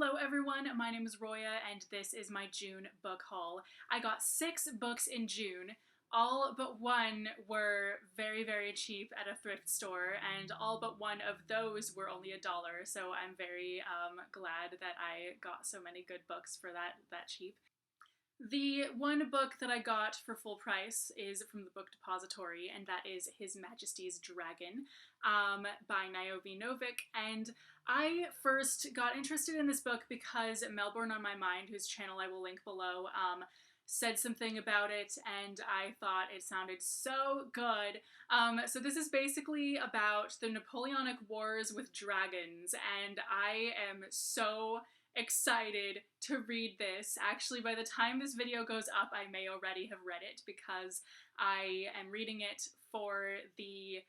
Hello everyone, my name is Roya and this is my June book haul. I got 6 books in June. All but one were very cheap at a thrift store, and all but one of those were only $1, so I'm very glad that I got so many good books for that cheap. The one book that I got for full price is from the Book Depository, and that is His Majesty's Dragon by Niobe Novik. And I first got interested in this book because Melbourne on My Mind, whose channel I will link below, said something about it, and I thought it sounded so good. So this is basically about the Napoleonic Wars with dragons, and I am so excited to read this. Actually, by the time this video goes up, I may already have read it because I am reading it for the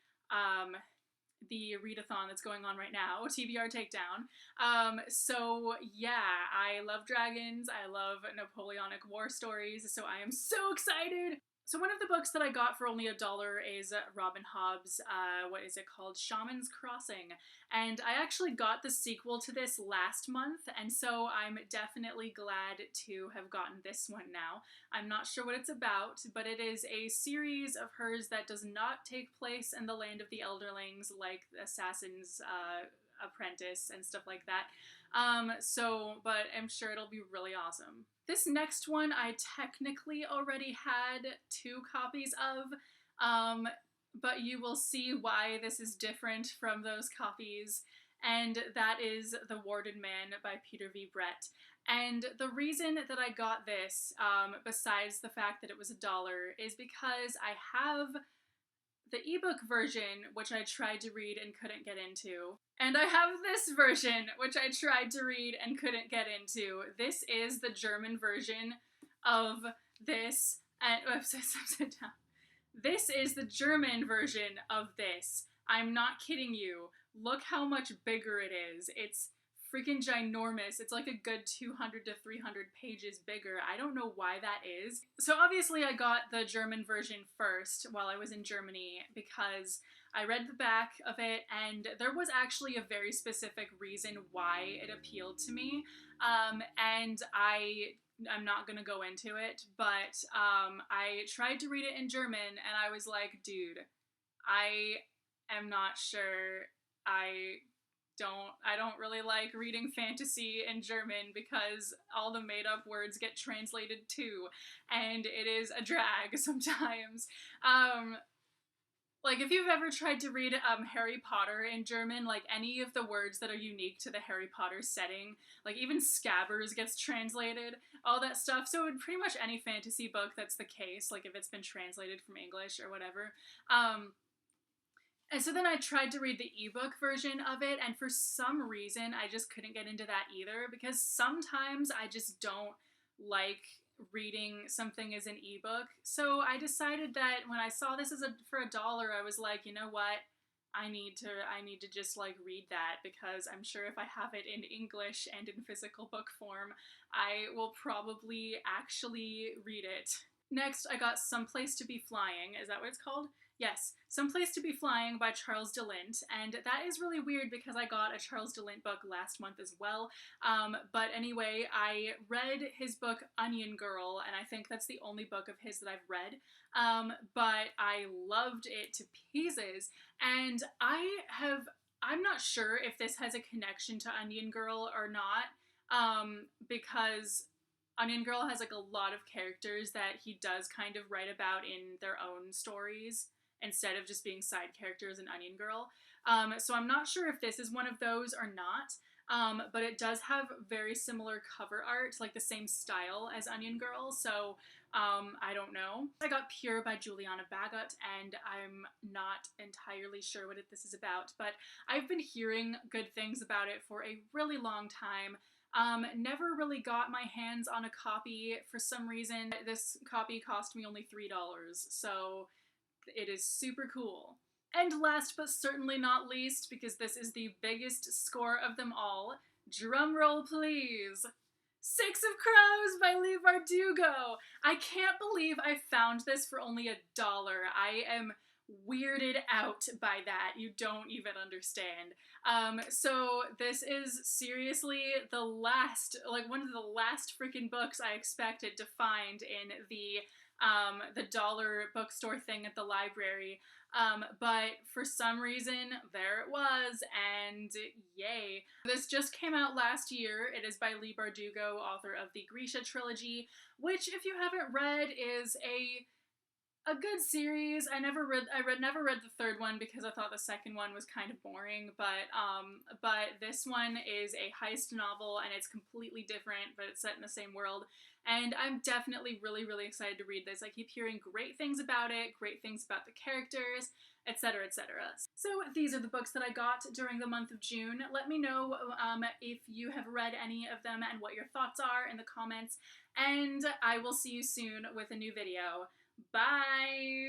readathon that's going on right now, TBR Takedown. So yeah, I love dragons, I love Napoleonic War stories, so I am so excited! So one of the books that I got for only $1 is Robin Hobb's, what is it called? Shaman's Crossing. And I actually got the sequel to this last month, and so I'm definitely glad to have gotten this one now. I'm not sure what it's about, but it is a series of hers that does not take place in the land of the Elderlings, like Assassin's Apprentice and stuff like that. But I'm sure it'll be really awesome. This next one I technically already had 2 copies of, but you will see why this is different from those copies, and that is The Warded Man by Peter V. Brett. And the reason that I got this, besides the fact that it was $1, is because I have the ebook version, which I tried to read and couldn't get into. And I have this version, which I tried to read and couldn't get into. This is the German version of this, and upside down. This is the German version of this. I'm not kidding you. Look how much bigger it is. It's freaking ginormous. It's like a good 200 to 300 pages bigger. I don't know why that is. So obviously I got the German version first while I was in Germany because I read the back of it, and there was actually a very specific reason why it appealed to me, and I'm not gonna go into it, but I tried to read it in German, and I was like, dude, I am not sure. I don't really like reading fantasy in German because all the made-up words get translated too, and it is a drag sometimes. Like, if you've ever tried to read Harry Potter in German, like, any of the words that are unique to the Harry Potter setting, like, even Scabbers gets translated, all that stuff. So in pretty much any fantasy book that's the case, like, if it's been translated from English or whatever. And so then I tried to read the ebook version of it, and for some reason I just couldn't get into that either, because sometimes I just don't like reading something as an ebook. So I decided that when I saw this for $1, I was like, you know what? I need to just like read that, because I'm sure if I have it in English and in physical book form, I will probably actually read it. Next, I got Someplace to Be Flying. Is that what it's called? Yes, Someplace to Be Flying by Charles DeLint, and that is really weird because I got a Charles DeLint book last month as well, but anyway, I read his book Onion Girl, and I think that's the only book of his that I've read, but I loved it to pieces, and I'm not sure if this has a connection to Onion Girl or not, because Onion Girl has like a lot of characters that he does kind of write about in their own stories, instead of just being side characters in Onion Girl. So I'm not sure if this is one of those or not, but it does have very similar cover art, like the same style as Onion Girl, so I don't know. I got Pure by Juliana Bagot, and I'm not entirely sure what this is about, but I've been hearing good things about it for a really long time. Never really got my hands on a copy for some reason. This copy cost me only $3, so it is super cool. And last but certainly not least, because this is the biggest score of them all, drumroll please, Six of Crows by Leigh Bardugo! I can't believe I found this for only $1. I am weirded out by that. You don't even understand. So this is seriously the last, like one of the last freaking books I expected to find in the dollar bookstore thing at the library. But for some reason, there it was, and yay. This just came out last year. It is by Leigh Bardugo, author of the Grisha trilogy, which, if you haven't read, is a good series. I never read the third one because I thought the second one was kind of boring, but this one is a heist novel and it's completely different, but it's set in the same world. And I'm definitely really, really excited to read this. I keep hearing great things about it, great things about the characters, etc., etc. So these are the books that I got during the month of June. Let me know if you have read any of them and what your thoughts are in the comments, and I will see you soon with a new video. Bye!